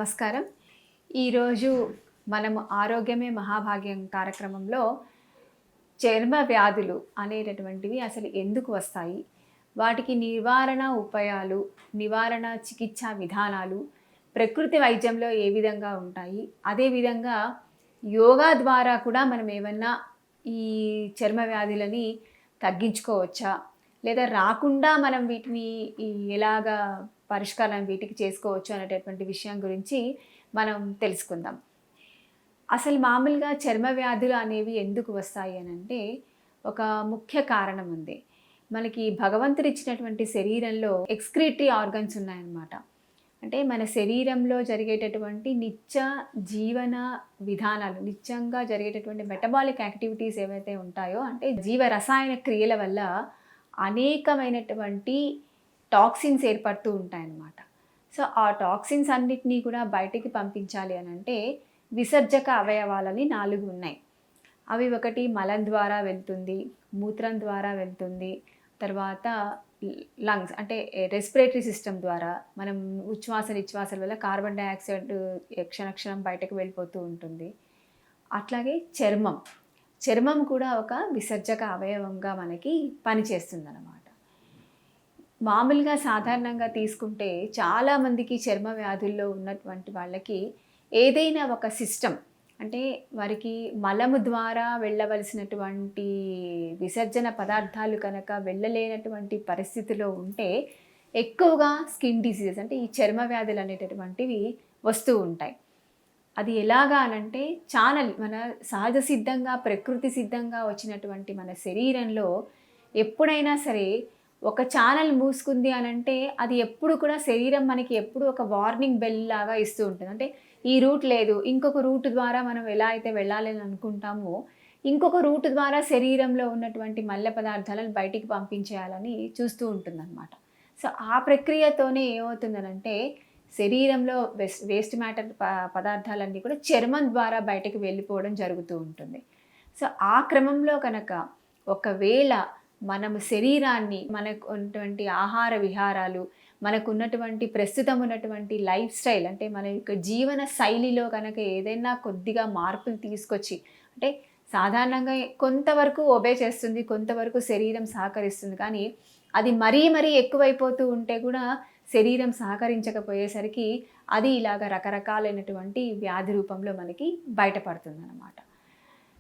నమస్కారం. ఈరోజు మనము ఆరోగ్యమే మహాభాగ్యం కార్యక్రమంలో చర్మ వ్యాధులు అనేటటువంటివి అసలు ఎందుకు వస్తాయి? వాటికి నివారణ ఉపాయాలు, నివారణ చికిత్సా విధానాలు ప్రకృతి వైద్యంలో ఏ విధంగా ఉంటాయి? అదేవిధంగా యోగా ద్వారా కూడా మనం ఏమన్నా ఈ చర్మ వ్యాధులని తగ్గించుకోవచ్చా? లేదా రాకుండా మనం వీటిని ఎలాగా పరిష్కారం వీటికి చేసుకోవచ్చు అనేటటువంటి విషయం గురించి మనం తెలుసుకుందాం. అసలు మామూలుగా చర్మ వ్యాధులు అనేవి ఎందుకు వస్తాయి అనంటే ఒక ముఖ్య కారణం ఉంది. మనకి భగవంతుడు ఇచ్చినటువంటి శరీరంలో ఎక్స్క్రీటరీ ఆర్గన్స్ ఉన్నాయన్నమాట. అంటే మన శరీరంలో జరిగేటటువంటి నిత్య జీవన విధానాలు, నిత్యంగా జరిగేటటువంటి మెటబాలిక్ యాక్టివిటీస్ ఏవైతే ఉంటాయో, అంటే జీవ రసాయన క్రియల వల్ల అనేకమైనటువంటి టాక్సిన్స్ ఏర్పడుతూ ఉంటాయన్నమాట. సో ఆ టాక్సిన్స్ అన్నిటినీ కూడా బయటికి పంపించాలి అని అంటే విసర్జక అవయవాలని 4 ఉన్నాయి. అవి ఒకటి మలం ద్వారా వెళ్తుంది, మూత్రం ద్వారా వెళ్తుంది, తర్వాత లంగ్స్ అంటే రెస్పిరేటరీ సిస్టమ్ ద్వారా మనం ఉచ్ఛ్వాస నిశ్వాసాల వల్ల కార్బన్ డైఆక్సైడ్ క్షణక్షణం బయటకు వెళ్ళిపోతూ ఉంటుంది. అట్లాగే చర్మం కూడా ఒక విసర్జక అవయవంగా మనకి పనిచేస్తుందన్నమాట. మామూలుగా సాధారణంగా తీసుకుంటే చాలామందికి చర్మ వ్యాధుల్లో ఉన్నటువంటి వాళ్ళకి ఏదైనా ఒక సిస్టమ్, అంటే వారికి మలము ద్వారా వెళ్ళవలసినటువంటి విసర్జన పదార్థాలు కనుక వెళ్ళలేనటువంటి పరిస్థితిలో ఉంటే ఎక్కువగా స్కిన్ డిసీజెస్ అంటే ఈ చర్మ వ్యాధులు అనేటటువంటివి వస్తూ ఉంటాయి. అది ఎలాగా అనంటే మన సహజ సిద్ధంగా ప్రకృతి సిద్ధంగా వచ్చినటువంటి మన శరీరంలో ఎప్పుడైనా సరే ఒక ఛానల్ మూసుకుంది అనంటే అది ఎప్పుడు కూడా శరీరం మనకి ఎప్పుడు ఒక వార్నింగ్ బెల్ లాగా ఇస్తూ ఉంటుంది. అంటే ఈ రూట్ లేదు, ఇంకొక రూట్ ద్వారా మనం ఎలా అయితే వెళ్ళాలని అనుకుంటామో ఇంకొక రూట్ ద్వారా శరీరంలో ఉన్నటువంటి మల్లె పదార్థాలను బయటికి పంపించేయాలని చూస్తూ ఉంటుందన్నమాట. సో ఆ ప్రక్రియతోనే ఏమవుతుందనంటే శరీరంలో వేస్ట్ మ్యాటర్ పదార్థాలన్నీ కూడా చర్మం ద్వారా బయటకు వెళ్ళిపోవడం జరుగుతూ ఉంటుంది. సో ఆ క్రమంలో కనుక ఒకవేళ మనము శరీరాన్ని, మనకు ఉన్నటువంటి ఆహార విహారాలు, మనకు ఉన్నటువంటి ప్రస్తుతం ఉన్నటువంటి లైఫ్ స్టైల్, అంటే మన యొక్క జీవన శైలిలో కనుక ఏదైనా కొద్దిగా మార్పులు తీసుకొచ్చి, అంటే సాధారణంగా కొంతవరకు ఒబే చేస్తుంది, కొంతవరకు శరీరం సహకరిస్తుంది, కానీ అది మరీ ఎక్కువైపోతూ ఉంటే కూడా శరీరం సహకరించకపోయేసరికి అది ఇలాగ రకరకాలైనటువంటి వ్యాధి రూపంలో మనకి బయటపడుతుంది అన్నమాట.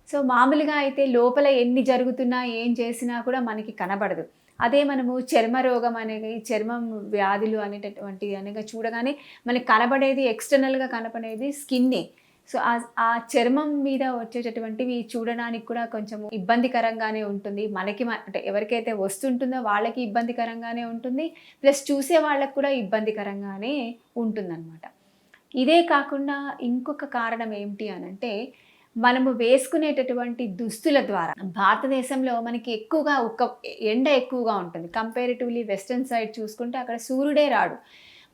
సో మామూలుగా అయితే లోపల ఎన్ని జరుగుతున్నా ఏం చేసినా కూడా మనకి కనబడదు. అదే మనము చర్మ రోగం అనేది, చర్మం వ్యాధులు అనేటటువంటి అనగా చూడగానే మనకి కనబడేది, ఎక్స్టర్నల్గా కనపడేది స్కిన్నే. సో ఆ చర్మం మీద వచ్చేటటువంటివి చూడడానికి కూడా కొంచెం ఇబ్బందికరంగానే ఉంటుంది. మనకి అంటే ఎవరికైతే వస్తుంటుందో వాళ్ళకి ఇబ్బందికరంగానే ఉంటుంది, ప్లస్ చూసే వాళ్ళకు కూడా ఇబ్బందికరంగానే ఉంటుందన్నమాట. ఇదే కాకుండా ఇంకొక కారణం ఏమిటి అనంటే మనము వేసుకునేటటువంటి దుస్తుల ద్వారా. భారతదేశంలో మనకి ఎక్కువగా ఎండ ఎక్కువగా ఉంటుంది. కంపారిటివ్లీ వెస్టర్న్ సైడ్ చూసుకుంటే అక్కడ సూర్యుడే రాడు.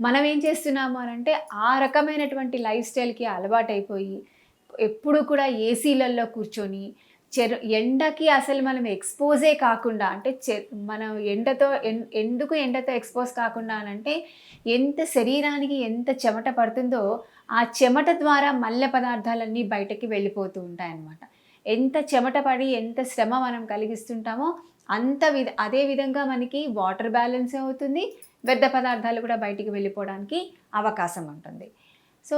మనం ఏం చేస్తున్నాము అనంటే ఆ రకమైనటువంటి లైఫ్ స్టైల్కి అలవాటైపోయి ఎప్పుడు కూడా ఏసీలలో కూర్చొని ఎండకి అసలు మనం ఎక్స్పోజే కాకుండా, అంటే మనం ఎందుకు ఎండతో ఎక్స్పోజ్ కాకుండా అనంటే ఎంత శరీరానికి ఎంత చెమట పడుతుందో ఆ చెమట ద్వారా మల్లె పదార్థాలన్నీ బయటకి వెళ్ళిపోతూ ఉంటాయన్నమాట. ఎంత చెమట పడి ఎంత శ్రమ మనం కలిగిస్తుంటామో అదే విధంగా మనకి వాటర్ బ్యాలెన్స్ అవుతుంది, వ్యర్థ పదార్థాలు కూడా బయటికి వెళ్ళిపోవడానికి అవకాశం ఉంటుంది. సో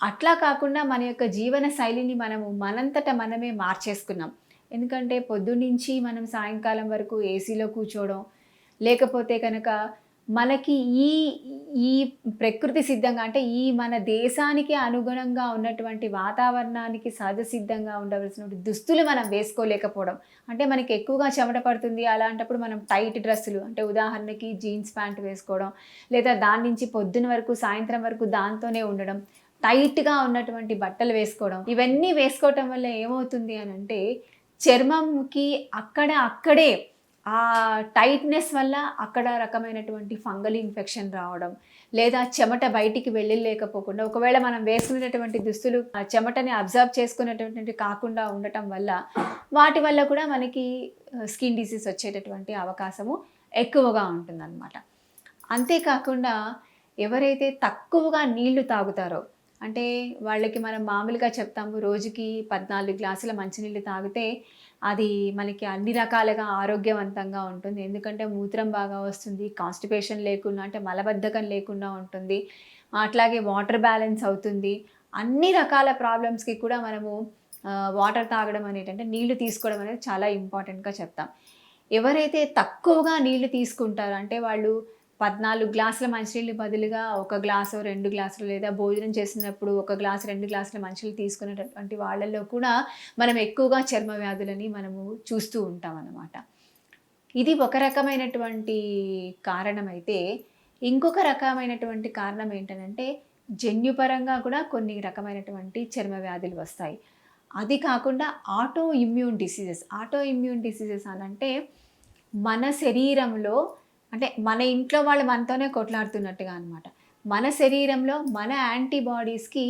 అట్లా కాకుండా మన యొక్క జీవన శైలిని మనంతట మనమే మార్చేసుకున్నాం. ఎందుకంటే పొద్దున్నుంచి మనం సాయంకాలం వరకు ఏసీలో కూర్చోవడం, లేకపోతే కనుక మనకి ఈ ప్రకృతి సిద్ధంగా, అంటే ఈ మన దేశానికి అనుగుణంగా ఉన్నటువంటి వాతావరణానికి సహజ సిద్ధంగా ఉండవలసినటువంటి దుస్తులు మనం వేసుకోలేకపోవడం. అంటే మనకి ఎక్కువగా చెమట పడుతుంది, అలాంటప్పుడు మనం టైట్ డ్రెస్సులు, అంటే ఉదాహరణకి జీన్స్ ప్యాంట్ వేసుకోవడం, లేదా దాని నుంచి పొద్దున వరకు సాయంత్రం వరకు దాంతోనే ఉండడం, టైట్గా ఉన్నటువంటి బట్టలు వేసుకోవడం, ఇవన్నీ వేసుకోవటం వల్ల ఏమవుతుంది అనంటే చర్మంకి అక్కడే ఆ టైట్నెస్ వల్ల అక్కడ రకమైనటువంటి ఫంగల్ ఇన్ఫెక్షన్ రావడం, లేదా చెమట బయటికి వెళ్ళలేకపోకుండా, ఒకవేళ మనం వేసుకునేటటువంటి దుస్తులు ఆ చెమటని అబ్జర్వ్ చేసుకునేటటువంటి కాకుండా ఉండటం వల్ల వాటి వల్ల కూడా మనకి స్కిన్ డిసీజ్ వచ్చేటటువంటి అవకాశము ఎక్కువగా ఉంటుందన్నమాట. అంతేకాకుండా ఎవరైతే తక్కువగా నీళ్లు తాగుతారో, అంటే వాళ్ళకి మనం మామూలుగా చెప్తాము రోజుకి 14 గ్లాసుల మంచినీళ్ళు తాగితే అది మనకి అన్ని రకాలుగా ఆరోగ్యవంతంగా ఉంటుంది. ఎందుకంటే మూత్రం బాగా వస్తుంది, కాన్‌స్టిపేషన్ లేకుండా అంటే మలబద్ధకం లేకుండా ఉంటుంది. అట్లాగే వాటర్ బ్యాలెన్స్ అవుతుంది. అన్ని రకాల ప్రాబ్లమ్స్‌కి కూడా మనము వాటర్ తాగడం అనేటంటే నీళ్లు తీసుకోవడం అనేది చాలా ఇంపార్టెంట్‌గా చెప్తాం. ఎవరైతే తక్కువగా నీళ్లు తీసుకుంటారో అంటే వాళ్ళు 14 గ్లాసుల మంచినీళ్ళు బదులుగా 1 గ్లాసో, 2 గ్లాసులు లేదా భోజనం చేసినప్పుడు 1 గ్లాసు, 2 గ్లాసుల మంచినీళ్ళు తీసుకునేటటువంటి వాళ్ళల్లో కూడా మనం ఎక్కువగా చర్మ వ్యాధులని మనము చూస్తూ ఉంటామన్నమాట. ఇది ఒక రకమైనటువంటి కారణమైతే, ఇంకొక రకమైనటువంటి కారణం ఏంటనంటే జన్యుపరంగా కూడా కొన్ని రకమైనటువంటి చర్మ వ్యాధులు వస్తాయి. అది కాకుండా auto immune diseases. Auto immune diseases అనంటే మన శరీరంలో అంటే మన ఇంట్లో వాళ్ళు మనతోనే కొట్లాడుతున్నట్టుగా అనమాట. మన శరీరంలో మన యాంటీబాడీస్‌కి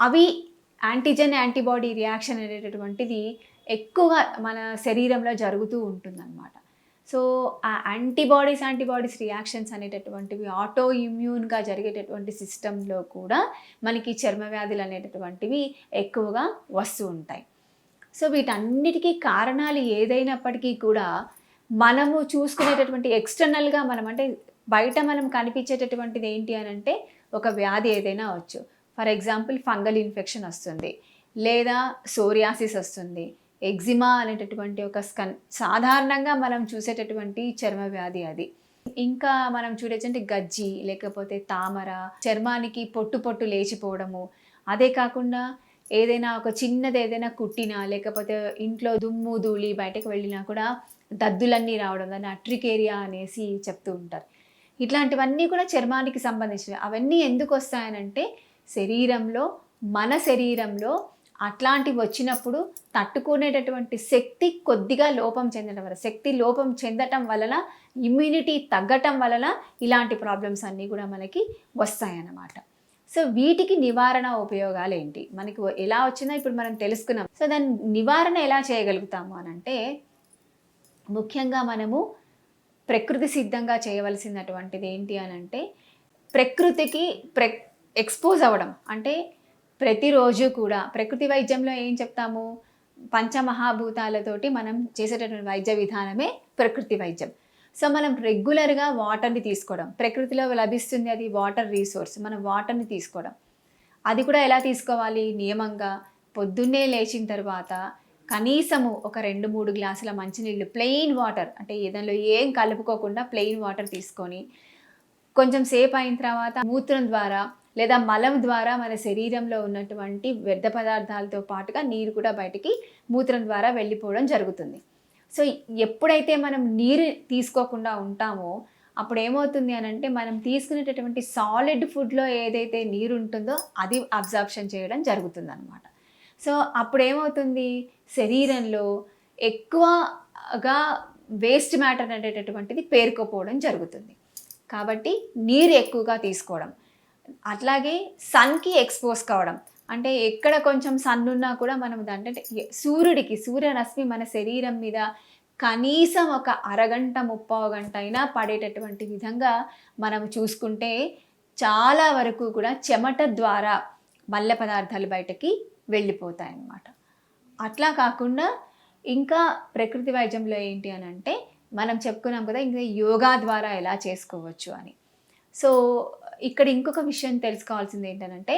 అవి యాంటీబాడీ రియాక్షన్ అనేటటువంటిది ఎక్కువగా మన శరీరంలో జరుగుతూ ఉంటుందన్నమాట. సో, ఆ యాంటీబాడీస్ రియాక్షన్స్ అనేటటువంటివి ఆటో ఇమ్యూన్‌గా జరిగేటటువంటి సిస్టమ్‌లో కూడా మనకి చర్మ వ్యాధులు అనేటటువంటివి ఎక్కువగా వస్తూ ఉంటాయి. సో, వీటన్నిటికీ కారణాలు ఏదైనప్పటికీ కూడా మనము చూసుకునేటటువంటి ఎక్స్‌టర్నల్‌గా మనం అంటే బయట మనం కనిపించేటటువంటిది ఏంటి అనంటే ఒక వ్యాధి ఏదైనా అవ్వచ్చు. ఫర్ ఎగ్జాంపుల్ ఫంగల్ ఇన్ఫెక్షన్ వస్తుంది. లేదా సోరియాసిస్ వస్తుంది. ఎగ్జిమా అనేటటువంటి ఒక సాధారణంగా మనం చూసేటటువంటి చర్మ వ్యాధి అది. ఇంకా మనం చూడొచ్చంటే గజ్జి, లేకపోతే తామర, చర్మానికి పొట్టు పొట్టు లేచిపోవడము. అదే కాకుండా ఏదైనా ఒక చిన్నది ఏదైనా కుట్టినా, లేకపోతే ఇంట్లో దుమ్ము, ధూళి బయటకు వెళ్ళినా కూడా దద్దులన్నీ రావడం, దాన్ని అట్రికేరియా అనేసి చెప్తూ ఉంటారు. ఇట్లాంటివన్నీ కూడా చర్మానికి సంబంధించినవి. అవన్నీ ఎందుకు వస్తాయనంటే మన శరీరంలో అట్లాంటివి వచ్చినప్పుడు తట్టుకునేటటువంటి శక్తి కొద్దిగా లోపం చెందడం వల్ల, శక్తి లోపం చెందటం వలన, ఇమ్యూనిటీ తగ్గటం వలన ఇలాంటి ప్రాబ్లమ్స్ అన్నీ కూడా మనకి వస్తాయన్నమాట. సో, వీటికి నివారణ ఉపయోగాలు ఏంటి? మనకి ఎలా వచ్చిందో ఇప్పుడు మనం తెలుసుకున్నాం. సో, దాని నివారణ ఎలా చేయగలుగుతాము అనంటే ముఖ్యంగా మనము ప్రకృతి సిద్ధంగా చేయవలసినటువంటిది ఏంటి అనంటే ప్రకృతికి ఎక్స్‌పోజ్ అవ్వడం. అంటే ప్రతిరోజు కూడా ప్రకృతి వైద్యంలో ఏం చెప్తాము? పంచమహాభూతాలతోటి మనం చేసేటటువంటి వైద్య విధానమే ప్రకృతి వైద్యం. సో, మనం రెగ్యులర్‌గా వాటర్‌ని తీసుకోవడం. ప్రకృతిలో లభిస్తుంది అది వాటర్ రిసోర్స్. మనం వాటర్‌ని తీసుకోవడం. అది కూడా ఎలా తీసుకోవాలి? నియమంగా పొద్దున్నే లేచిన తర్వాత కనీసము ఒక 2, 3 గ్లాసుల మంచినీళ్ళు ప్లెయిన్ వాటర్ అంటే దానిలో ఏం కలుపుకోకుండా ప్లెయిన్ వాటర్ తీసుకొని కొంచెం సేపు అయిన తర్వాత మూత్రం ద్వారా లేదా మలం ద్వారా మన శరీరంలో ఉన్నటువంటి వ్యర్థ పదార్థాలతో పాటుగా నీరు కూడా బయటికి మూత్రం ద్వారా వెళ్ళిపోవడం జరుగుతుంది. సో, ఎప్పుడైతే మనం నీరు తీసుకోకుండా ఉంటామో అప్పుడు ఏమవుతుంది అనంటే మనం తీసుకునేటటువంటి సాలిడ్ ఫుడ్లో ఏదైతే నీరు ఉంటుందో అది అబ్జార్ప్షన్ చేయడం జరుగుతుందన్నమాట. సో, అప్పుడు ఏమవుతుంది శరీరంలో ఎక్కువగా వేస్ట్ మ్యాటర్ అనేటటువంటిది పేరుకుపోవడం జరుగుతుంది. కాబట్టి నీరు ఎక్కువగా తీసుకోవడం, అట్లాగే సన్‌కి ఎక్స్‌పోజ్ కావడం. అంటే ఎక్కడ కొంచెం సన్ ఉన్నా కూడా మనం అంటే సూర్యరశ్మి మన శరీరం మీద కనీసం ఒక అరగంట, ముప్పావు గంట అయినా పడేటటువంటి విధంగా మనం చూసుకుంటే చాలా వరకు కూడా చెమట ద్వారా మల్ల పదార్థాలు బయటకి వెళ్ళిపోతాయన్నమాట. అట్లా కాకుండా ఇంకా ప్రకృతి వైద్యంలో ఏంటి అనంటే మనం చెప్పుకున్నాం కదా ఇంకా యోగా ద్వారా ఎలా చేసుకోవచ్చు అని. సో, ఇక్కడ ఇంకొక విషయం తెలుసుకోవాల్సింది ఏంటనంటే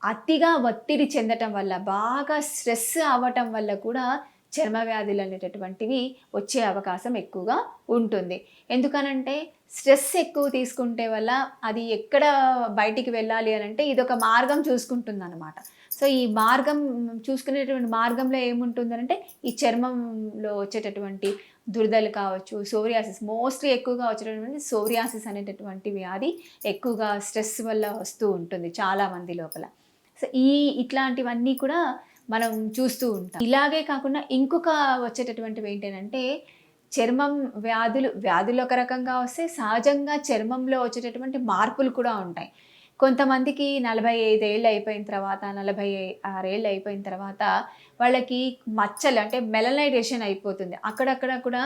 అతిగా ఒత్తిడి చెందటం వల్ల, బాగా స్ట్రెస్ అవ్వటం వల్ల కూడా చర్మ వ్యాధులు అనేటటువంటివి వచ్చే అవకాశం ఎక్కువగా ఉంటుంది. ఎందుకనంటే స్ట్రెస్ ఎక్కువ తీసుకుంటే వల్ల అది ఎక్కడ బయటికి వెళ్ళాలి అనంటే ఇదొక మార్గం చూసుకుంటుందన్నమాట. సో, ఈ మార్గం చూసుకునేటువంటి మార్గంలో ఏముంటుందనంటే ఈ చర్మంలో వచ్చేటటువంటి దురదలు కావచ్చు, సోరియాసిస్ మోస్ట్లీ ఎక్కువగా వచ్చేటటువంటి సోరియాసిస్ అనేటటువంటి వ్యాధి ఎక్కువగా స్ట్రెస్ వల్ల వస్తూ ఉంటుంది చాలామంది లోపల. సో, ఇట్లాంటివన్నీ కూడా మనం చూస్తూ ఉంటాం. ఇలాగే కాకుండా ఇంకొక వచ్చేటటువంటివి ఏంటంటే చర్మం వ్యాధులు ఒక రకంగా వస్తే సహజంగా చర్మంలో వచ్చేటటువంటి మార్పులు కూడా ఉంటాయి. కొంతమందికి 45 ఏళ్ళు అయిపోయిన తర్వాత, 46 ఏళ్ళు అయిపోయిన తర్వాత వాళ్ళకి మచ్చలు అంటే మెలనైజేషన్ అయిపోతుంది. అక్కడక్కడ కూడా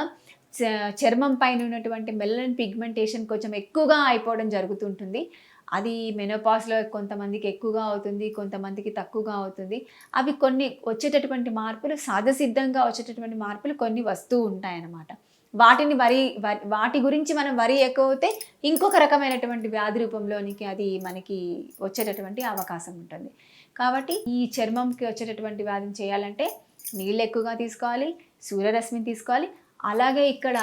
చర్మం పైన ఉన్నటువంటి మెలనిన్ పిగ్మెంటేషన్ కొంచెం ఎక్కువగా అయిపోవడం జరుగుతుంటుంది. అది మెనోపాస్‌లో కొంతమందికి ఎక్కువగా అవుతుంది, కొంతమందికి తక్కువగా అవుతుంది. అవి కొన్ని వచ్చేటటువంటి మార్పులు సహజసిద్ధంగా వచ్చేటటువంటి మార్పులు కొన్ని వస్తూ ఉంటాయన్నమాట. వాటిని వాటి గురించి మనం వరి ఎక్కువైతే ఇంకొక రకమైనటువంటి వ్యాధి రూపంలోనికి అది మనకి వచ్చేటటువంటి అవకాశం ఉంటుంది. కాబట్టి ఈ చర్మంకి వచ్చేటటువంటి వ్యాధిని చేయాలంటే నీళ్ళు ఎక్కువగా తీసుకోవాలి, సూర్యరశ్మిని తీసుకోవాలి. అలాగే ఇక్కడ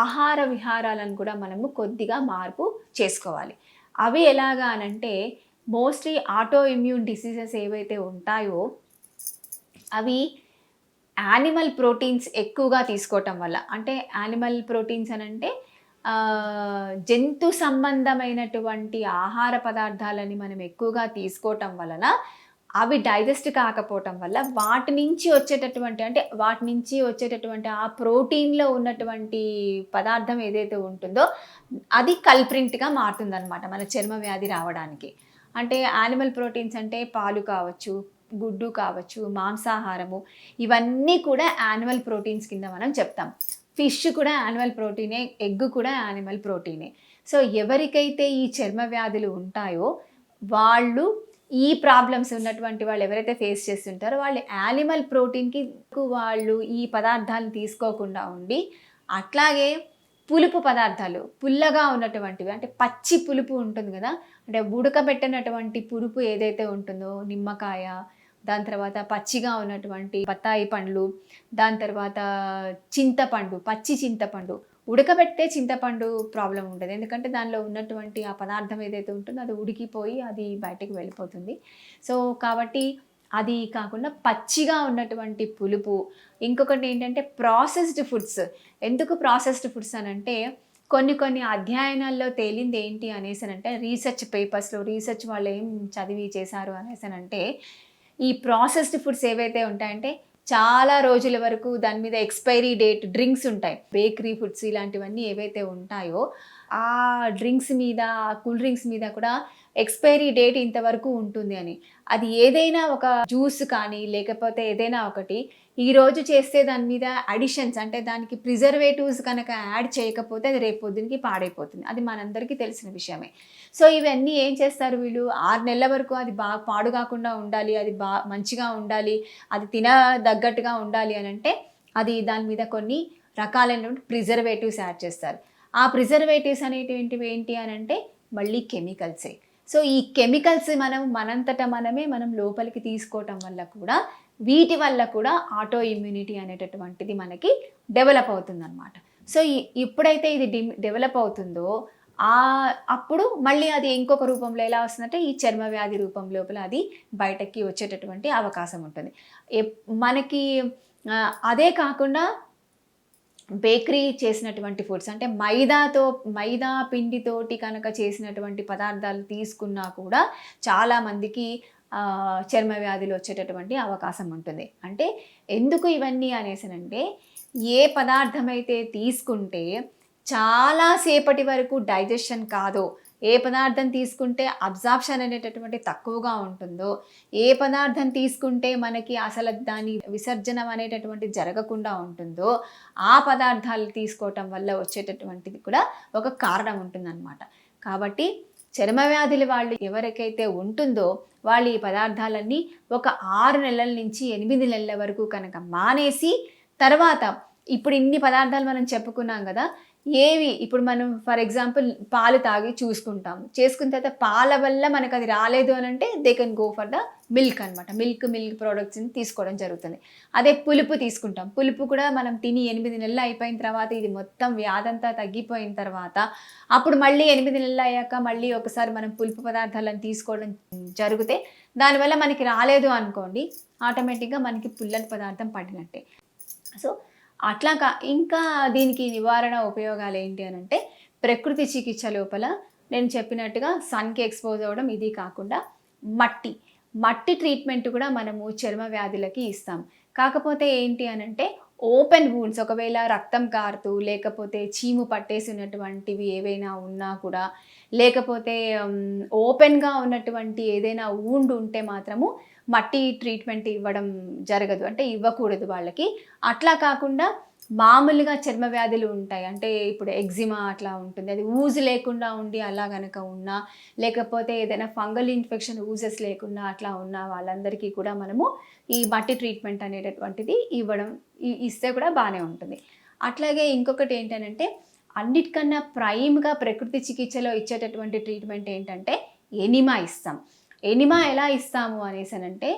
ఆహార విహారాలను కూడా మనము కొద్దిగా మార్పు చేసుకోవాలి. అవి ఎలాగా అనంటే మోస్ట్లీ ఆటో ఇమ్యూన్ డిసీజెస్ ఏవైతే ఉంటాయో అవి యానిమల్ ప్రోటీన్స్ ఎక్కువగా తీసుకోవటం వల్ల, అంటే యానిమల్ ప్రోటీన్స్ అనంటే జంతు సంబంధమైనటువంటి ఆహార పదార్థాలని మనం ఎక్కువగా తీసుకోవటం వలన అవి డైజెస్ట్ కాకపోవటం వల్ల వాటి నుంచి వచ్చేటటువంటి ఆ ప్రోటీన్‌లో ఉన్నటువంటి పదార్థం ఏదైతే ఉంటుందో అది కల్ప్రిట్‌గా మారుతుందనమాట మన చర్మ వ్యాధి రావడానికి. అంటే యానిమల్ ప్రోటీన్స్ అంటే పాలు కావచ్చు, గుడ్డు కావచ్చు, మాంసాహారము, ఇవన్నీ కూడా యానిమల్ ప్రోటీన్స్ కింద మనం చెప్తాం. ఫిష్ కూడా యానిమల్ ప్రోటీనే, ఎగ్ కూడా యానిమల్ ప్రోటీనే. సో ఎవరికైతే ఈ చర్మ వ్యాధులు ఉంటాయో వాళ్ళు ఈ ప్రాబ్లమ్స్ ఉన్నటువంటి వాళ్ళు ఎవరైతే ఫేస్ చేస్తుంటారో వాళ్ళు యానిమల్ ప్రోటీన్‌కి వాళ్ళు ఈ పదార్థాలను తీసుకోకుండా ఉండి, అట్లాగే పులుపు పదార్థాలు పుల్లగా ఉన్నటువంటివి, అంటే పచ్చి పులుపు ఉంటుంది కదా, అంటే ఉడకబెట్టినటువంటి పులుపు ఏదైతే ఉంటుందో నిమ్మకాయ, దాని తర్వాత పచ్చిగా ఉన్నటువంటి బత్తాయి పండ్లు, దాని తర్వాత చింతపండు, పచ్చి చింతపండు. ఉడకబెట్టే చింతపండు ప్రాబ్లం ఉండదు, ఎందుకంటే దానిలో ఉన్నటువంటి ఆ పదార్థం ఏదైతే ఉంటుందో అది ఉడికిపోయి అది బయటకు వెళ్ళిపోతుంది. సో కాబట్టి అది కాకుండా పచ్చిగా ఉన్నటువంటి పులుపు. ఇంకొకటి ఏంటంటే ప్రాసెస్డ్ ఫుడ్స్. ఎందుకు ప్రాసెస్డ్ ఫుడ్స్ అనంటే కొన్ని అధ్యయనాల్లో తేలింది ఏంటి అనేసనంటే, రీసెర్చ్ పేపర్స్‌లో రీసెర్చ్ వాళ్ళు ఏం చదివి చేశారు అనేసనంటే, ఈ ప్రాసెస్డ్ ఫుడ్స్ ఏవైతే ఉంటాయంటే చాలా రోజుల వరకు దాని మీద ఎక్స్‌పైరీ డేట్ డ్రింక్స్ ఉంటాయి. బేకరీ ఫుడ్స్ ఇలాంటివన్నీ ఏవైతే ఉంటాయో ఆ డ్రింక్స్ మీద, కూల్ డ్రింక్స్ మీద కూడా ఎక్స్‌పైరీ డేట్ ఇంతవరకు ఉంటుంది అని. అది ఏదైనా ఒక జ్యూస్ కానీ లేకపోతే ఏదైనా ఒకటి ఈరోజు చేస్తే దాని మీద అడిషన్స్, అంటే దానికి ప్రిజర్వేటివ్స్ కనుక యాడ్ చేయకపోతే అది రేపు పొద్దునకి పాడైపోతుంది. అది మనందరికీ తెలిసిన విషయమే. సో ఇవన్నీ ఏం చేస్తారు వీళ్ళు, 6 నెలల వరకు అది పాడు కాకుండా ఉండాలి, అది మంచిగా ఉండాలి, అది తినదగ్గట్టుగా ఉండాలి అనంటే అది దాని మీద కొన్ని రకాలైనటువంటి ప్రిజర్వేటివ్స్ యాడ్ చేస్తారు. ఆ ప్రిజర్వేటివ్స్ అనేటివి ఏంటి అనంటే మళ్ళీ కెమికల్సే. సో ఈ కెమికల్స్ మనం లోపలికి తీసుకోవటం వల్ల కూడా వీటి వల్ల కూడా ఆటో ఇమ్యూనిటీ అనేటటువంటిది మనకి డెవలప్ అవుతుందన్నమాట. సో ఎప్పుడైతే ఇది డెవలప్ అవుతుందో అప్పుడు మళ్ళీ అది ఇంకొక రూపంలో ఎలా వస్తుందంటే ఈ చర్మ వ్యాధి రూపం లోపల అది బయటకి వచ్చేటటువంటి అవకాశం ఉంటుంది. మనకి అదే కాకుండా బేకరీ చేసినటువంటి ఫుడ్స్, అంటే మైదా పిండితోటి కనుక చేసినటువంటి పదార్థాలు తీసుకున్నా కూడా చాలామందికి చర్మ వ్యాధులు వచ్చేటటువంటి అవకాశం ఉంటుంది. అంటే ఎందుకు ఇవన్నీ అనేసనంటే, ఏ పదార్థం అయితే తీసుకుంటే చాలా సేపటి వరకు డైజెషన్ కాదో, ఏ పదార్థం తీసుకుంటే అబ్జార్ప్షన్ అనేటటువంటి తక్కువగా ఉంటుందో, ఏ పదార్థం తీసుకుంటే మనకి అసలు దాని విసర్జనం అనేటటువంటి జరగకుండా ఉంటుందో ఆ పదార్థాలు తీసుకోవటం వల్ల వచ్చేటటువంటిది కూడా ఒక కారణం ఉంటుందన్నమాట. కాబట్టి చర్మ వ్యాధులు వాళ్ళు ఎవరికైతే ఉంటుందో వాళ్ళు ఈ పదార్థాలన్నీ ఒక 6 నెలల నుంచి 8 నెలల వరకు కనుక మానేసి, తర్వాత ఇప్పుడు ఇన్ని పదార్థాలు మనం చెప్పుకున్నాం కదా, ఇప్పుడు మనం ఫర్ ఎగ్జాంపుల్ పాలు తాగి చేసుకున్న తర్వాత పాల వల్ల మనకు అది రాలేదు అని అంటే they can go for the milk అనమాట. మిల్క్ ప్రోడక్ట్స్ని తీసుకోవడం జరుగుతుంది. అదే పులుపు తీసుకుంటాం, పులుపు కూడా మనం తిని 8 నెలలు అయిపోయిన తర్వాత ఇది మొత్తం వ్యాధంతా తగ్గిపోయిన తర్వాత అప్పుడు మళ్ళీ 8 నెలలు అయ్యాక మళ్ళీ ఒకసారి మనం పులుపు పదార్థాలను తీసుకోవడం జరిగితే దానివల్ల మనకి రాలేదు అనుకోండి, ఆటోమేటిక్గా మనకి పుల్లటి పదార్థం పడినట్టే. సో ఇంకా దీనికి నివారణ ఉపయోగాలు ఏంటి అని అంటే, ప్రకృతి చికిత్స లోపల నేను చెప్పినట్టుగా సన్కి ఎక్స్పోజ్ అవ్వడం, ఇది కాకుండా మట్టి ట్రీట్మెంట్ కూడా మనము చర్మ వ్యాధులకి ఇస్తాం. కాకపోతే ఏంటి అని అంటే ఓపెన్ వూండ్స్, ఒకవేళ రక్తం కారుతూ లేకపోతే చీము పట్టేసినటువంటివి ఏవైనా ఉన్నా కూడా, లేకపోతే ఓపెన్గా ఉన్నటువంటి ఏదైనా వూండ్ ఉంటే మాత్రము మట్టి ట్రీట్మెంట్ ఇవ్వడం జరగదు, అంటే ఇవ్వకూడదు వాళ్ళకి. అట్లా కాకుండా మామూలుగా చర్మ వ్యాధులు ఉంటాయి, అంటే ఇప్పుడు ఎగ్జిమా అట్లా ఉంటుంది, అది ఊజు లేకుండా ఉండి అలా కనుక ఉన్నా, లేకపోతే ఏదైనా ఫంగల్ ఇన్ఫెక్షన్ ఊజెస్ లేకుండా అట్లా ఉన్న వాళ్ళందరికీ కూడా మనము ఈ మట్టి ట్రీట్మెంట్ అనేటటువంటిది ఇస్తే కూడా బాగానే ఉంటుంది. అట్లాగే ఇంకొకటి ఏంటంటే అన్నిటికన్నా ప్రైమ్గా ప్రకృతి చికిత్సలో ఇచ్చేటటువంటి ట్రీట్మెంట్ ఏంటంటే ఎనిమా ఇస్తాం. ఎనిమా ఎలా ఇస్తాము అనేసనంటే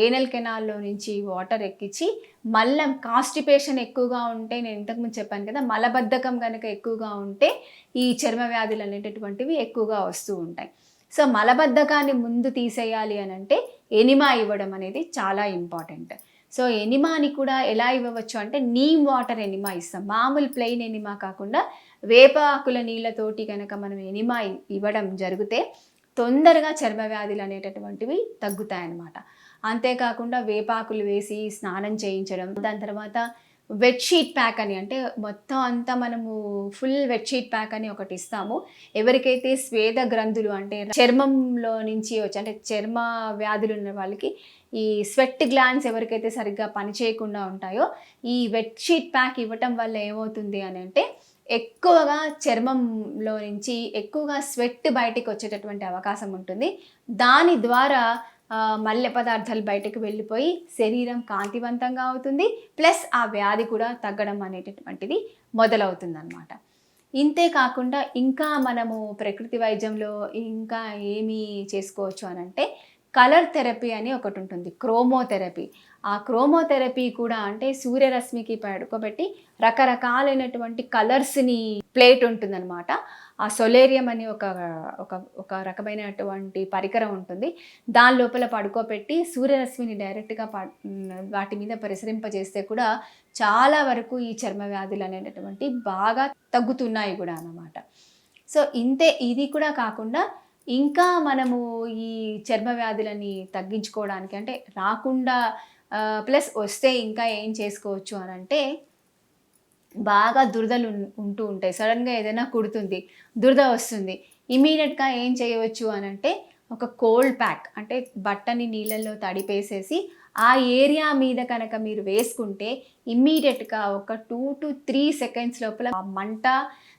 ఏనల్ కెనాల్లో నుంచి వాటర్ ఎక్కించి మళ్ళీ కాన్స్టిపేషన్ ఎక్కువగా ఉంటే, నేను ఇంతకుముందు చెప్పాను కదా, మలబద్ధకం కనుక ఎక్కువగా ఉంటే ఈ చర్మ వ్యాధులు అనేటటువంటివి ఎక్కువగా వస్తూ ఉంటాయి. సో మలబద్ధకాన్ని ముందు తీసేయాలి అని అంటే ఎనిమా ఇవ్వడం అనేది చాలా ఇంపార్టెంట్. సో ఎనిమాని కూడా ఎలా ఇవ్వవచ్చు అంటే నీమ్ వాటర్ ఎనిమా ఇస్తాం. మామూలు ప్లెయిన్ ఎనిమా కాకుండా వేప ఆకుల నీళ్ళతోటి కనుక మనం ఎనిమా ఇవ్వడం జరిగితే తొందరగా చర్మ వ్యాధులు అనేటటువంటివి తగ్గుతాయన్నమాట. అంతేకాకుండా వేపాకులు వేసి స్నానం చేయించడం, దాని తర్వాత వెట్ షీట్ ప్యాక్ అని, అంటే మొత్తం అంతా మనము ఫుల్ వెట్ షీట్ ప్యాక్ అని ఒకటి ఇస్తాము. ఎవరికైతే స్వేద గ్రంథులు అంటే చర్మంలో నుంచి వచ్చి, అంటే చర్మ వ్యాధులు ఉన్న వాళ్ళకి ఈ స్వెట్ గ్లాండ్స్ ఎవరికైతే సరిగ్గా పనిచేయకుండా ఉంటాయో ఈ వెట్ షీట్ ప్యాక్ ఇవ్వటం వల్ల ఏమవుతుంది అని అంటే ఎక్కువగా చర్మంలో నుంచి ఎక్కువగా స్వెట్ బయటికి వచ్చేటటువంటి అవకాశం ఉంటుంది. దాని ద్వారా మల్లె పదార్థాలు బయటకు వెళ్ళిపోయి శరీరం కాంతివంతంగా అవుతుంది, ప్లస్ ఆ వ్యాధి కూడా తగ్గడం అనేటటువంటిది మొదలవుతుంది అన్నమాట. ఇంతే కాకుండా ఇంకా మనము ప్రకృతి వైద్యంలో ఇంకా ఏమి చేసుకోవచ్చు అని అంటే కలర్ థెరపీ అని ఒకటి ఉంటుంది, క్రోమోథెరపీ. ఆ క్రోమోథెరపీ కూడా అంటే సూర్యరశ్మికి పడుకోబెట్టి రకరకాలైనటువంటి కలర్స్ని ప్లేట్ ఉంటుందన్నమాట. ఆ సొలేరియం అని ఒక రకమైనటువంటి పరికరం ఉంటుంది. దాని లోపల పడుకోబెట్టి సూర్యరశ్మిని డైరెక్ట్గా వాటి మీద ప్రసరింపజేస్తే కూడా చాలా వరకు ఈ చర్మ వ్యాధులు అనేటటువంటి బాగా తగ్గుతున్నాయి కూడా అన్నమాట. సో ఇది కూడా కాకుండా ఇంకా మనము ఈ చర్మ వ్యాధులని తగ్గించుకోవడానికి, అంటే రాకుండా ప్లస్ వస్తే ఇంకా ఏం చేసుకోవచ్చు అని అంటే బాగా దురదలు ఉంటూ ఉంటాయి. సడన్గా ఏదైనా కుడుతుంది, దురద వస్తుంది, ఇమీడియట్గా ఏం చేయవచ్చు అని అంటే ఒక కోల్డ్ ప్యాక్, అంటే బట్టని నీళ్ళల్లో తడిపేసేసి ఆ ఏరియా మీద కనుక మీరు వేసుకుంటే ఇమ్మీడియట్గా ఒక 2 to 3 seconds లోపల ఆ మంట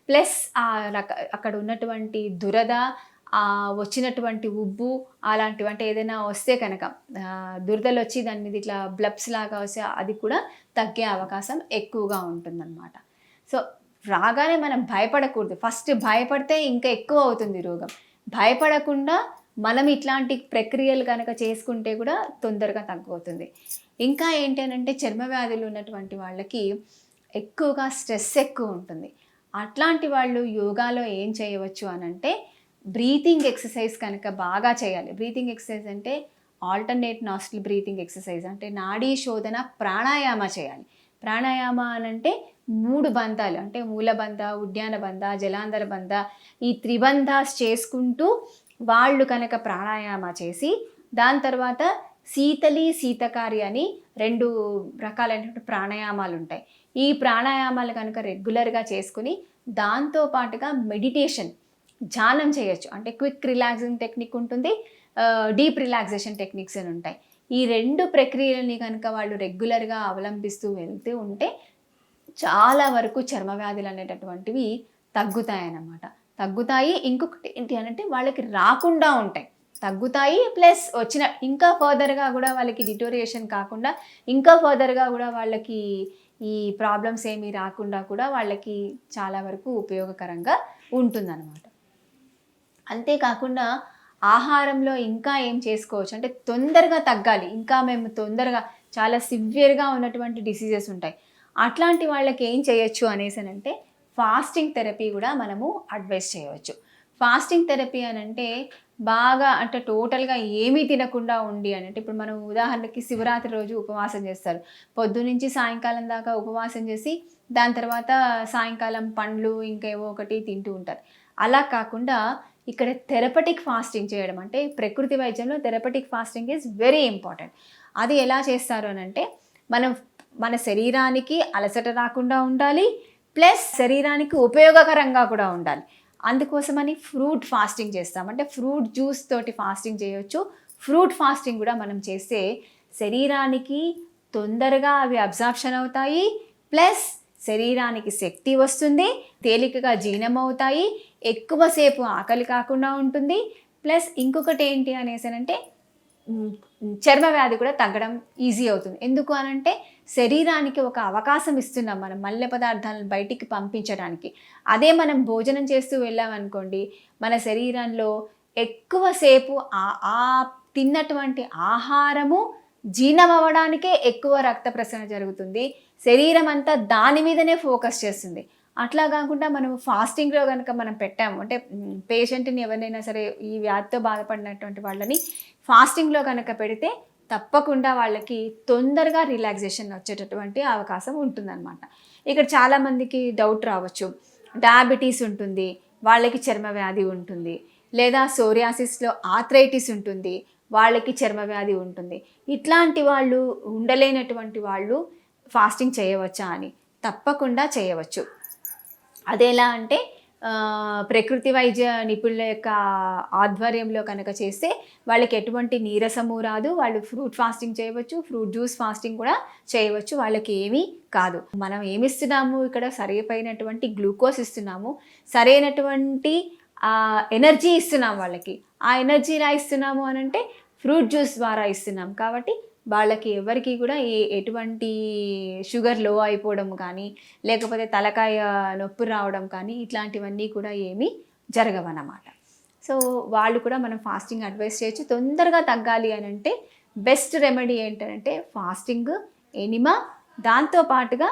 ప్లస్ అక్కడ ఉన్నటువంటి దురద, వచ్చినటువంటి ఉబ్బు అలాంటివి, అంటే ఏదైనా వస్తే కనుక దురదలు వచ్చి దాని మీద ఇట్లా బ్లబ్స్ లాగా వస్తే అది కూడా తగ్గే అవకాశం ఎక్కువగా ఉంటుందన్నమాట. సో రాగానే మనం భయపడకూడదు. ఫస్ట్ భయపడితే ఇంకా ఎక్కువ అవుతుంది రోగం. భయపడకుండా మనం ఇట్లాంటి ప్రక్రియలు కనుక చేసుకుంటే కూడా తొందరగా తగ్గుతుంది. ఇంకా ఏంటి అని అంటే చర్మ వ్యాధులు ఉన్నటువంటి వాళ్ళకి ఎక్కువగా స్ట్రెస్ ఎక్కువ ఉంటుంది. అట్లాంటి వాళ్ళు యోగాలో ఏం చేయవచ్చు అని అంటే బ్రీతింగ్ ఎక్సర్సైజ్ కనుక బాగా చేయాలి. బ్రీతింగ్ ఎక్సర్సైజ్ అంటే ఆల్టర్నేట్ నాస్ట్రిల్ బ్రీతింగ్ ఎక్సర్సైజ్, అంటే నాడీ శోధన ప్రాణాయామ చేయాలి. ప్రాణాయామ అనంటే 3 బంధాలు, అంటే మూలబంధ, ఉద్యాన బంధ, జలాంధర బంధ, ఈ త్రిబంధాస్ చేసుకుంటూ వాళ్ళు కనుక ప్రాణాయామ చేసి దాని తర్వాత శీతలి శీతకారి అని 2 రకాలైనటువంటి ప్రాణాయామాలు ఉంటాయి. ఈ ప్రాణాయామాలు కనుక రెగ్యులర్గా చేసుకుని దాంతో పాటుగా మెడిటేషన్, ధ్యానం చేయొచ్చు. అంటే క్విక్ రిలాక్సింగ్ టెక్నిక్ ఉంటుంది, డీప్ రిలాక్సేషన్ టెక్నిక్స్ అని ఉంటాయి. ఈ 2 ప్రక్రియలని కనుక వాళ్ళు రెగ్యులర్గా అవలంబిస్తూ వెళ్తూ ఉంటే చాలా వరకు చర్మ వ్యాధులు అనేటటువంటివి తగ్గుతాయి. ఇంకొకటి ఏంటి అని అంటే వాళ్ళకి రాకుండా ఉంటాయి, తగ్గుతాయి. ప్లస్ ఇంకా ఫర్దర్గా కూడా వాళ్ళకి డిటోరియేషన్ కాకుండా ఇంకా ఫర్దర్గా కూడా వాళ్ళకి ఈ ప్రాబ్లమ్స్ ఏమీ రాకుండా కూడా వాళ్ళకి చాలా వరకు ఉపయోగకరంగా ఉంటుందన్నమాట. అంతేకాకుండా ఆహారంలో ఇంకా ఏం చేసుకోవచ్చు అంటే తొందరగా తగ్గాలి, ఇంకా మేము తొందరగా చాలా సివియర్గా ఉన్నటువంటి డిసీజెస్ ఉంటాయి, అట్లాంటి వాళ్ళకి ఏం చేయొచ్చు అనేసనంటే ఫాస్టింగ్ థెరపీ కూడా మనము అడ్వైస్ చేయవచ్చు. ఫాస్టింగ్ థెరపీ అని అంటే బాగా అంటే టోటల్గా ఏమీ తినకుండా ఉండి అని అంటే ఇప్పుడు మనం ఉదాహరణకి శివరాత్రి రోజు ఉపవాసం చేస్తారు, పొద్దునుంచి సాయంకాలం దాకా ఉపవాసం చేసి దాని తర్వాత సాయంకాలం పండ్లు ఇంకేవో ఒకటి తింటూ ఉంటారు. అలా కాకుండా ఇక్కడ థెరపటిక్ ఫాస్టింగ్ చేయడం, అంటే ప్రకృతి వైద్యంలో therapeutic fasting is very important. అది ఎలా చేస్తారు అని అంటే మన శరీరానికి అలసట రాకుండా ఉండాలి, ప్లస్ శరీరానికి ఉపయోగకరంగా కూడా ఉండాలి. అందుకోసమని ఫ్రూట్ ఫాస్టింగ్ చేస్తాం, అంటే ఫ్రూట్ జ్యూస్ తోటి ఫాస్టింగ్ చేయొచ్చు, ఫ్రూట్ ఫాస్టింగ్ కూడా మనం చేస్తే శరీరానికి తొందరగా అవి అబ్జార్ప్షన్ అవుతాయి, ప్లస్ శరీరానికి శక్తి వస్తుంది, తేలికగా జీర్ణం అవుతాయి, ఎక్కువసేపు ఆకలి కాకుండా ఉంటుంది. ప్లస్ ఇంకొకటి ఏంటి అనేసి చర్మ వ్యాధి కూడా తగ్గడం ఈజీ అవుతుంది. ఎందుకు అనంటే శరీరానికి ఒక అవకాశం ఇస్తున్నాం మనం మల్లె పదార్థాలను బయటికి పంపించడానికి. అదే మనం భోజనం చేస్తూ వెళ్ళామనుకోండి, మన శరీరంలో ఎక్కువసేపు ఆ తిన్నటువంటి ఆహారము జీర్ణం అవ్వడానికే ఎక్కువ రక్త ప్రసరణ జరుగుతుంది. శరీరం అంతా దాని మీదనే ఫోకస్ చేస్తుంది. అట్లా కాకుండా మనం ఫాస్టింగ్లో కనుక మనం పెట్టాము అంటే పేషెంట్ని ఎవరినైనా సరే ఈ వ్యాధితో బాధపడినటువంటి వాళ్ళని ఫాస్టింగ్లో కనుక పెడితే తప్పకుండా వాళ్ళకి తొందరగా రిలాక్సేషన్ వచ్చేటటువంటి అవకాశం ఉంటుందన్నమాట. ఇక్కడ చాలామందికి డౌట్ రావచ్చు, డయాబెటీస్ ఉంటుంది, వాళ్ళకి చర్మ వ్యాధి ఉంటుంది, లేదా సోరియాసిస్లో ఆర్థరైటిస్ ఉంటుంది, వాళ్ళకి చర్మ వ్యాధి ఉంటుంది. ఇట్లాంటి వాళ్ళు ఉండలేనటువంటి వాళ్ళు ఫాస్టింగ్ చేయవచ్చా అని? తప్పకుండా చేయవచ్చు. అదెలా అంటే ప్రకృతి వైద్య నిపుణుల యొక్క ఆధ్వర్యంలో కనుక చేస్తే వాళ్ళకి ఎటువంటి నీరసము రాదు. వాళ్ళు ఫ్రూట్ ఫాస్టింగ్ చేయవచ్చు, ఫ్రూట్ జ్యూస్ ఫాస్టింగ్ కూడా చేయవచ్చు. వాళ్ళకి ఏమీ కాదు. మనం ఏమిస్తున్నాము ఇక్కడ? సరైనటువంటి గ్లూకోజ్ ఇస్తున్నాము, సరైనటువంటి ఎనర్జీ ఇస్తున్నాం వాళ్ళకి. ఆ ఎనర్జీ ఎలా ఇస్తున్నాము అనంటే ఫ్రూట్ జ్యూస్ ద్వారా ఇస్తున్నాం. కాబట్టి వాళ్ళకి ఎవరికి కూడా ఎటువంటి షుగర్ లో అయిపోవడం కానీ, లేకపోతే తలకాయ నొప్పి రావడం కానీ ఇట్లాంటివన్నీ కూడా ఏమీ జరగవన్నమాట. సో వాళ్ళు కూడా మనం ఫాస్టింగ్ అడ్వైస్ చేయొచ్చు. తొందరగా తగ్గాలి అని అంటే బెస్ట్ రెమెడీ ఏంటంటే ఫాస్టింగ్, ఎనిమా, దాంతోపాటుగా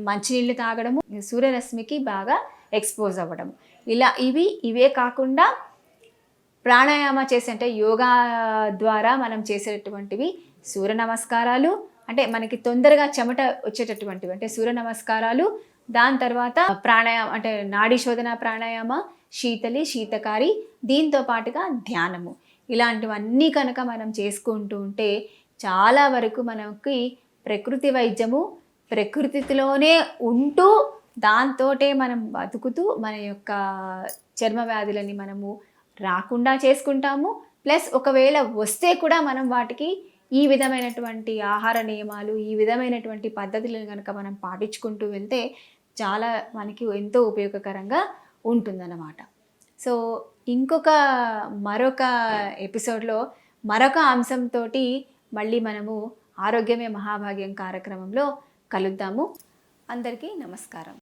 మంచినీళ్ళు తాగడము, సూర్యరశ్మికి బాగా ఎక్స్పోజ్ అవ్వడం. ఇవే కాకుండా ప్రాణాయామ చేసే అంటే యోగా ద్వారా మనం చేసేటటువంటివి సూర్య నమస్కారాలు, అంటే మనకి తొందరగా చెమట వచ్చేటటువంటివి అంటే సూర్య నమస్కారాలు, దాని తర్వాత ప్రాణాయామ అంటే నాడీ శోధన ప్రాణాయామ, శీతలి, శీతకారి, దీంతో పాటుగా ధ్యానము. ఇలాంటివన్నీ కనుక మనం చేసుకుంటూ ఉంటే చాలా వరకు మనకి ప్రకృతి వైద్యము ప్రకృతిలోనే ఉంటూ దాంతోటే మనం బతుకుతూ మన యొక్క చర్మ వ్యాధులని మనము రాకుండా చేసుకుంటాము. ప్లస్ ఒకవేళ వస్తే కూడా మనం వాటికి ఈ విధమైనటువంటి ఆహార నియమాలు, ఈ విధమైనటువంటి పద్ధతులను కనుక మనం పాటించుకుంటూ వెళ్తే చాలా మనకి ఎంతో ఉపయోగకరంగా ఉంటుందన్నమాట. సో మరొక ఎపిసోడ్లో మరొక అంశంతో మళ్ళీ మనము ఆరోగ్యమే మహాభాగ్యం కార్యక్రమంలో కలుద్దాము. అందరికీ నమస్కారం.